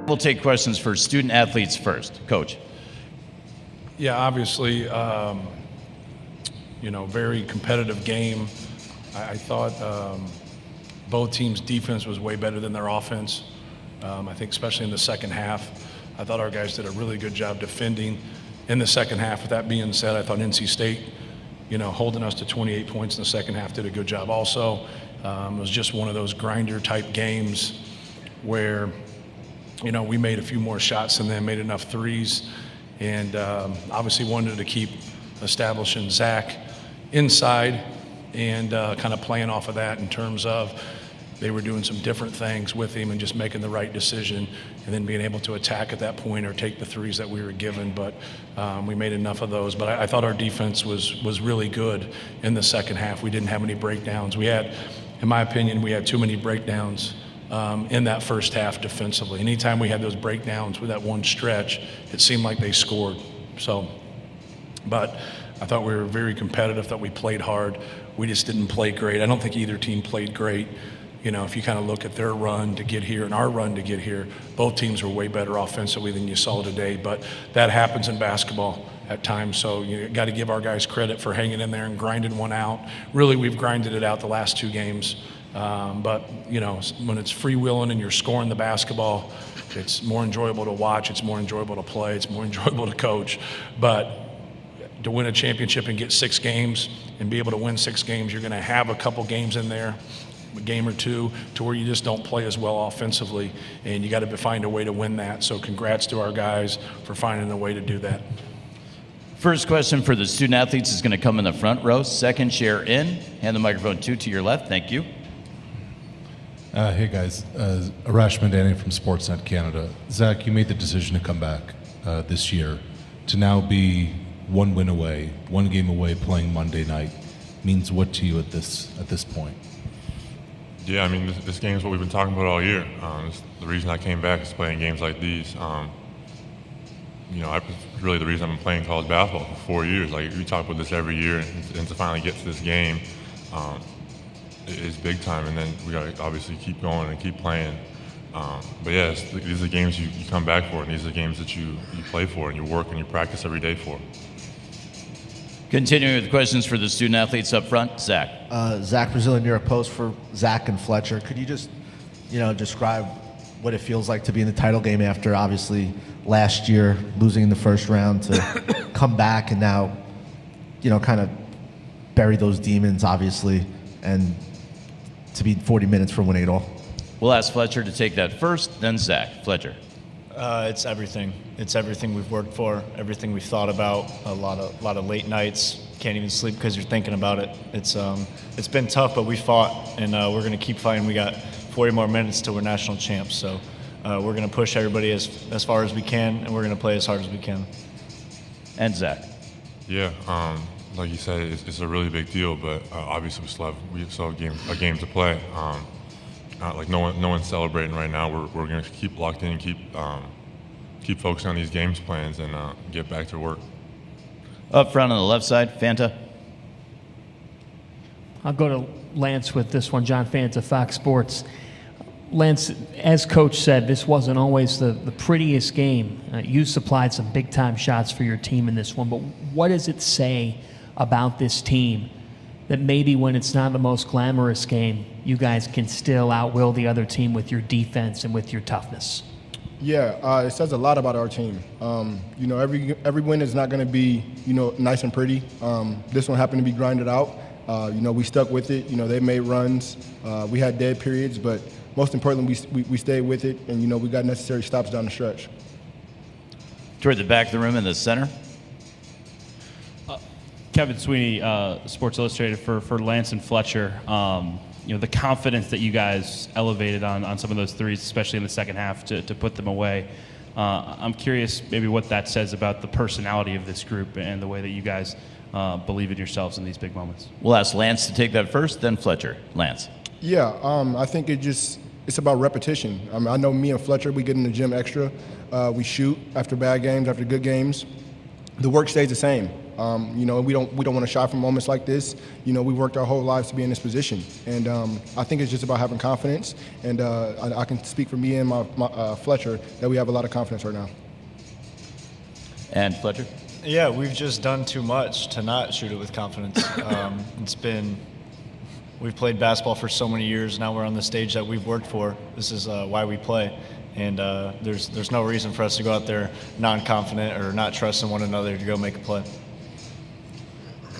We'll take questions for student athletes first. Coach. Yeah, obviously, very competitive game. I thought both teams' defense was way better than their offense. I think especially in the second half, I thought our guys did a really good job defending in the second half. With that being said, I thought NC State, holding us to 28 points in the second half did a good job also. It was just one of those grinder-type games where, we made a few more shots than them, made enough threes, and obviously wanted to keep establishing Zach inside and kind of playing off of that in terms of they were doing some different things with him and just making the right decision and then being able to attack at that point or take the threes that we were given. But we made enough of those. But I thought our defense was really good in the second half. We didn't have any breakdowns. In my opinion, we had too many breakdowns in that first half defensively. Anytime we had those breakdowns with that one stretch, it seemed like they scored. But I thought we were very competitive, that we played hard. We just didn't play great. I don't think either team played great. If you kind of look at their run to get here and our run to get here, both teams were way better offensively than you saw today. But that happens in basketball at times. So you got to give our guys credit for hanging in there and grinding one out. Really, we've grinded it out the last two games. But when it's freewheeling and you're scoring the basketball, it's more enjoyable to watch. It's more enjoyable to play. It's more enjoyable to coach. But to win a championship and get 6 games and be able to win 6 games, you're going to have a couple games in there, a game or two, to where you just don't play as well offensively, and you got to find a way to win that. So congrats to our guys for finding a way to do that. First question for the student athletes is going to come in the front row. Second chair in. Hand the microphone to your left. Thank you. Hey guys, Arash Mandani from Sportsnet Canada. Zach, you made the decision to come back this year. To now be one win away, one game away, playing Monday night, means what to you at this point? Yeah, I mean, this game is what we've been talking about all year. The reason I came back is playing games like these. Really the reason I've been playing college basketball for 4 years. Like, we talk about this every year, and to finally get to this game is big time. And then we got to obviously keep going and keep playing. But yeah, these are the games you come back for, and these are the games that you play for and you work and you practice every day for. Continuing with questions for the student athletes up front, Zach. Zach Brazilian, you're a post for Zach and Fletcher. Could you just, describe what it feels like to be in the title game after obviously last year losing in the first round, to come back and now, kind of bury those demons, obviously, and to be 40 minutes for winning it all? We'll ask Fletcher to take that first, then Zach. Fletcher. It's everything. It's everything we've worked for, everything we've thought about. A lot of late nights. Can't even sleep because you're thinking about it. It's been tough, but we fought, and we're going to keep fighting. We got 40 more minutes till we're national champs, so we're going to push everybody as far as we can, and we're going to play as hard as we can. And Zach. Yeah, like you said, it's a really big deal, but obviously we still have a game to play. No one's celebrating right now. We're going to keep locked in, keep focusing on these games plans, and get back to work. Up front on the left side, Fanta. I'll go to Lance with this one. John Fanta, Fox Sports. Lance, as Coach said, this wasn't always the prettiest game. You supplied some big-time shots for your team in this one, but what does it say about this team that maybe when it's not the most glamorous game, you guys can still outwill the other team with your defense and with your toughness? Yeah, it says a lot about our team. Every win is not going to be, nice and pretty. This one happened to be grinded out. We stuck with it. They made runs. We had dead periods, but most importantly, we stayed with it, and, we got necessary stops down the stretch. Toward the back of the room in the center. Kevin Sweeney, Sports Illustrated for Lance and Fletcher. The confidence that you guys elevated on some of those threes, especially in the second half, to put them away. I'm curious maybe what that says about the personality of this group and the way that you guys believe in yourselves in these big moments. We'll ask Lance to take that first, then Fletcher. Lance. Yeah, I think it's about repetition. I know me and Fletcher, we get in the gym extra. We shoot after bad games, after good games. The work stays the same. You know, we don't want to shy from moments like this. You know, we worked our whole lives to be in this position, and I think it's just about having confidence. And I can speak for me and my Fletcher that we have a lot of confidence right now. And Fletcher? Yeah, we've just done too much to not shoot it with confidence. We've played basketball for so many years. Now we're on the stage that we've worked for. This is why we play. And there's no reason for us to go out there non-confident or not trusting one another to go make a play.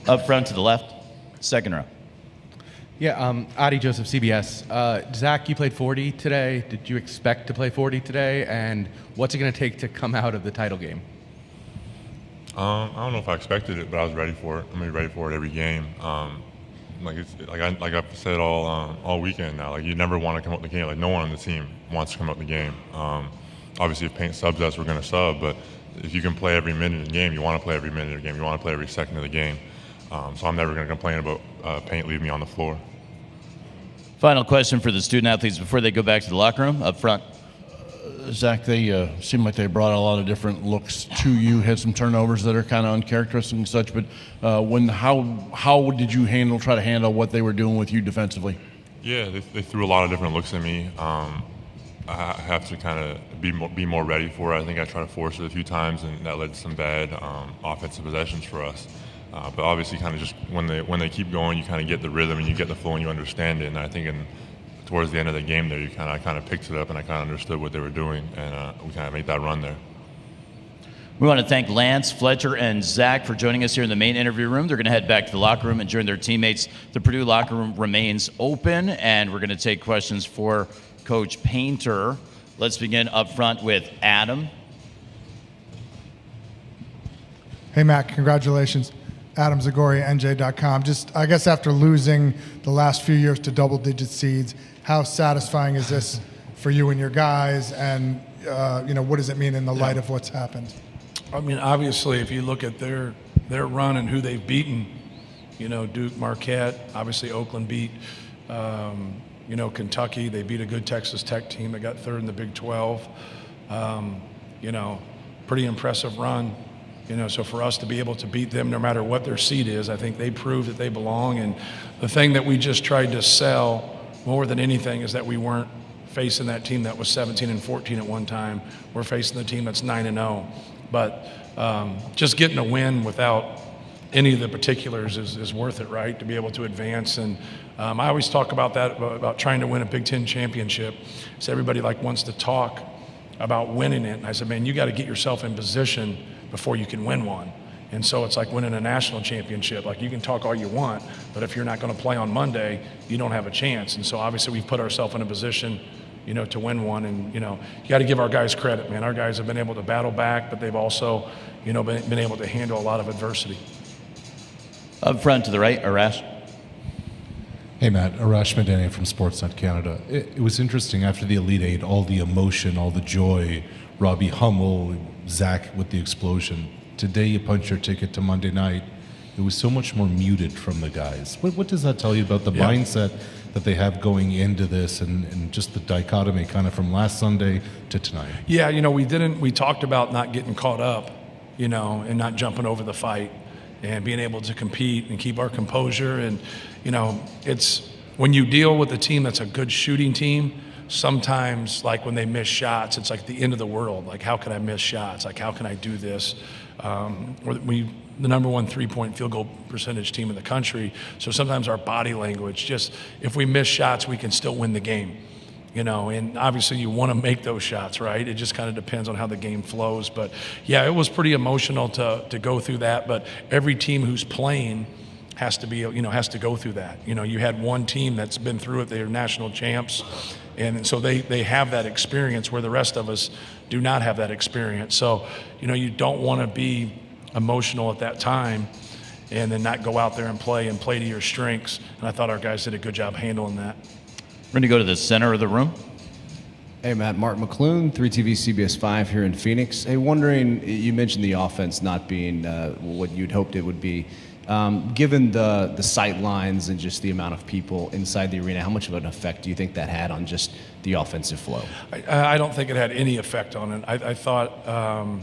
Up front to the left, second row. Yeah, Adi Joseph, CBS. Zach, you played 40 today. Did you expect to play 40 today? And what's it going to take to come out of the title game? I don't know if I expected it, but I was ready for it. I'm gonna be ready for it every game. Like I've said all weekend now. Like you never want to come out the game. Like no one on the team wants to come out the game. Obviously, if Paint subs us, we're gonna sub. But if you can play every minute of the game, you want to play every minute of the game. You want to play every second of the game. So I'm never gonna complain about Paint leaving me on the floor. Final question for the student athletes before they go back to the locker room. Up front. Zach, they seem like they brought a lot of different looks to you. Had some turnovers that are kind of uncharacteristic and such. But how did you try to handle what they were doing with you defensively? Yeah, they threw a lot of different looks at me. I have to kind of be more ready for it. I think I tried to force it a few times, and that led to some bad offensive possessions for us. But obviously, kind of just when they keep going, you kind of get the rhythm and you get the flow and you understand it. And I think towards the end of the game there, I kind of picked it up and I kind of understood what they were doing, and we kind of made that run there. We want to thank Lance, Fletcher, and Zach for joining us here in the main interview room. They're going to head back to the locker room and join their teammates. The Purdue locker room remains open, and we're going to take questions for Coach Painter. Let's begin up front with Adam. Hey, Matt, congratulations. Adam Zagori, NJ.com. Just, I guess after losing the last few years to double-digit seeds, how satisfying is this for you and your guys, and what does it mean in the light of what's happened? I mean, obviously, if you look at their run and who they've beaten, Duke, Marquette, obviously Oakland beat, Kentucky. They beat a good Texas Tech team. They got third in the Big 12. Pretty impressive run. So for us to be able to beat them no matter what their seed is, I think they proved that they belong. And the thing that we just tried to sell more than anything is that we weren't facing that team that was 17-14 at one time. We're facing the team that's 9-0. But just getting a win without any of the particulars is worth it, right, to be able to advance. And I always talk about that, about trying to win a Big Ten championship. So everybody wants to talk about winning it. And I said, man, you got to get yourself in position before you can win one. And so it's like winning a national championship. You can talk all you want, but if you're not going to play on Monday, you don't have a chance. And so obviously we've put ourselves in a position, to win one. And, you got to give our guys credit, man. Our guys have been able to battle back, but they've also, been able to handle a lot of adversity. Up front to the right, Arash. Hey, Matt. Arash Madani from Sportsnet Canada. It was interesting after the Elite Eight, all the emotion, all the joy, Robbie Hummel, Zach with the explosion. Today you punched your ticket to Monday night. It was so much more muted from the guys. What does that tell you about the mindset that they have going into this and just the dichotomy kind of from last Sunday to tonight? Yeah, we talked about not getting caught up, and not jumping over the fight and being able to compete and keep our composure. And, it's when you deal with a team that's a good shooting team, sometimes when they miss shots, it's the end of the world. How can I miss shots? How can I do this? We the number one three-point field goal percentage team in the country. So sometimes our body language, just if we miss shots, we can still win the game. And obviously you want to make those shots, right? It just kind of depends on how the game flows. But yeah, it was pretty emotional to go through that. But every team who's playing has to be, has to go through that. You had one team that's been through it. They're national champs. And so they have that experience where the rest of us do not have that experience. So, you don't want to be emotional at that time and then not go out there and play to your strengths. And I thought our guys did a good job handling that. We're going to go to the center of the room. Hey, Matt. Mark McClune, 3TV CBS 5 here in Phoenix. Hey, wondering, you mentioned the offense not being what you'd hoped it would be. Given the sight lines and just the amount of people inside the arena, how much of an effect do you think that had on just the offensive flow? I don't think it had any effect on it. I thought,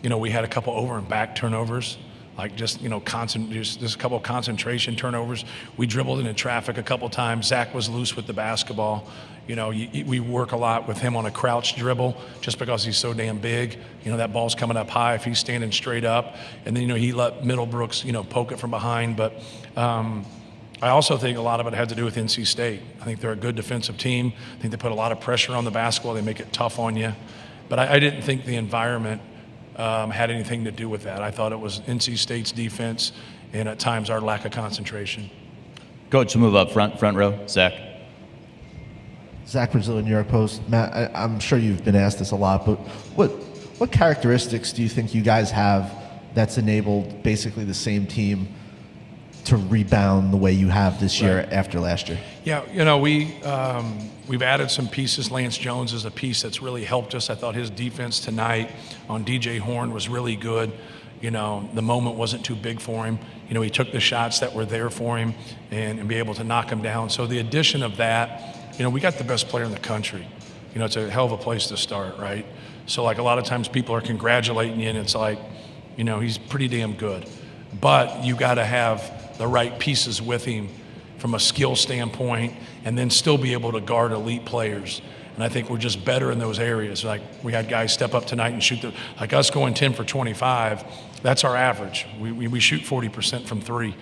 we had a couple over and back turnovers like just just a couple of concentration turnovers. We dribbled into traffic a couple times. Zach was loose with the basketball. We work a lot with him on a crouch dribble just because he's so damn big. That ball's coming up high if he's standing straight up, and then he let Middlebrooks poke it from behind. But I also think a lot of it had to do with NC State. I think they're a good defensive team. I think they put a lot of pressure on the basketball. They make it tough on you. But I didn't think the environment had anything to do with that. I thought it was NC State's defense and at times our lack of concentration. Coach, move up front row. Zach. Zach Brazil, New York Post. Matt, I'm sure you've been asked this a lot, but what characteristics do you think you guys have that's enabled basically the same team to rebound the way you have this year after last year? Yeah, we've added some pieces. Lance Jones is a piece that's really helped us. I thought his defense tonight on DJ Horn was really good. The moment wasn't too big for him. He took the shots that were there for him and be able to knock them down. So the addition of that, we got the best player in the country. It's a hell of a place to start, right? So like a lot of times people are congratulating you and it's like, he's pretty damn good. But you got to have the right pieces with him from a skill standpoint and then still be able to guard elite players. And I think we're just better in those areas. Like we had guys step up tonight and shoot like us going 10 for 25, that's our average. We shoot 40% from three.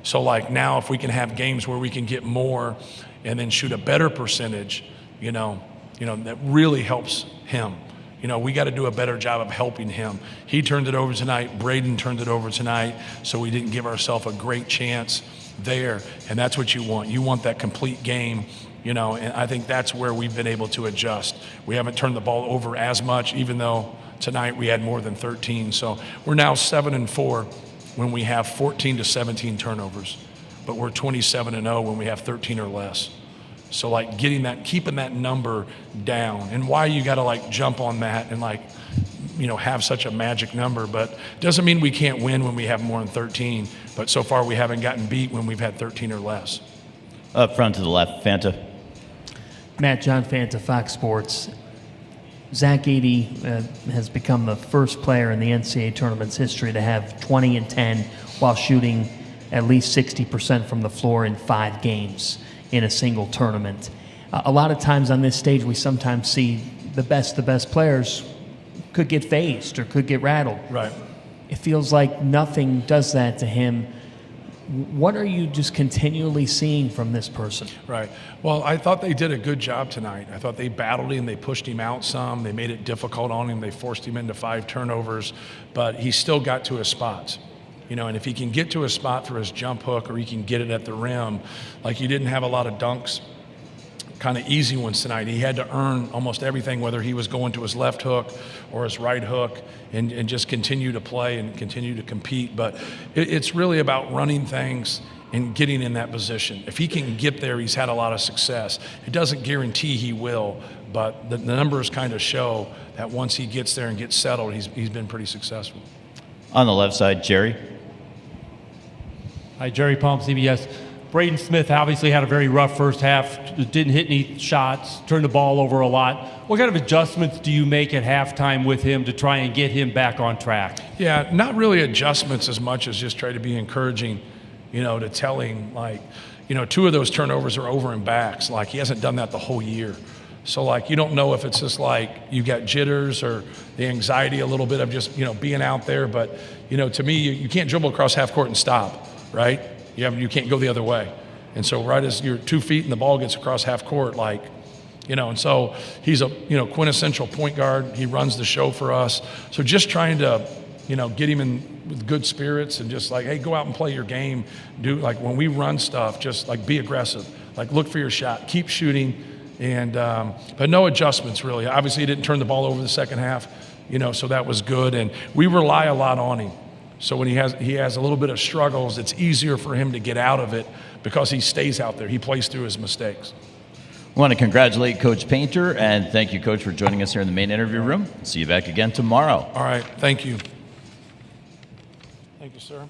So like now if we can have games where we can get more and then shoot a better percentage, that really helps him. We got to do a better job of helping him. He turned it over tonight. Braden turned it over tonight. So we didn't give ourselves a great chance there. And that's what you want. You want that complete game, and I think that's where we've been able to adjust. We haven't turned the ball over as much, even though tonight we had more than 13. So we're now 7-4 when we have 14 to 17 turnovers. But we're 27-0 when we have 13 or less. So like keeping that number down, and why you got to jump on that and have such a magic number, but doesn't mean we can't win when we have more than 13. But so far we haven't gotten beat when we've had 13 or less. Up front to the left, Fanta. Matt, John Fanta, Fox Sports. Zach Edey has become the first player in the NCAA tournament's history to have 20 and 10 while shooting at least 60% from the floor in 5 games in a single tournament. A lot of times on this stage, we sometimes see the best players could get phased or could get rattled. Right. It feels like nothing does that to him. What are you just continually seeing from this person? Right. Well, I thought they did a good job tonight. I thought they battled him. They pushed him out some. They made it difficult on him. They forced him into 5 turnovers. But he still got to his spots. And if he can get to a spot for his jump hook or he can get it at the rim, like he didn't have a lot of dunks, kind of easy ones tonight. He had to earn almost everything, whether he was going to his left hook or his right hook, and just continue to play and continue to compete. But it's really about running things and getting in that position. If he can get there, he's had a lot of success. It doesn't guarantee he will, but the numbers kind of show that once he gets there and gets settled, he's been pretty successful. On the left side, Jerry. Hi, Jerry Palm, CBS. Braden Smith obviously had a very rough first half, didn't hit any shots, turned the ball over a lot. What kind of adjustments do you make at halftime with him to try and get him back on track? Yeah, not really adjustments as much as just try to be encouraging, to tell him, 2 of those turnovers are over and backs. He hasn't done that the whole year. So, you don't know if it's just you got jitters or the anxiety a little bit of just, being out there. But, to me, you can't dribble across half court and stop, right? You can't go the other way. And so right as you're 2 feet and the ball gets across half court, and so he's a, quintessential point guard. He runs the show for us. So just trying to, get him in with good spirits and just hey, go out and play your game. Do when we run stuff, just be aggressive. Look for your shot, keep shooting. And, but no adjustments really. Obviously he didn't turn the ball over the second half, so that was good. And we rely a lot on him. So when he has a little bit of struggles, it's easier for him to get out of it because he stays out there. He plays through his mistakes. I want to congratulate Coach Painter, and thank you, Coach, for joining us here in the main interview room. See you back again tomorrow. All right. Thank you. Thank you, sir.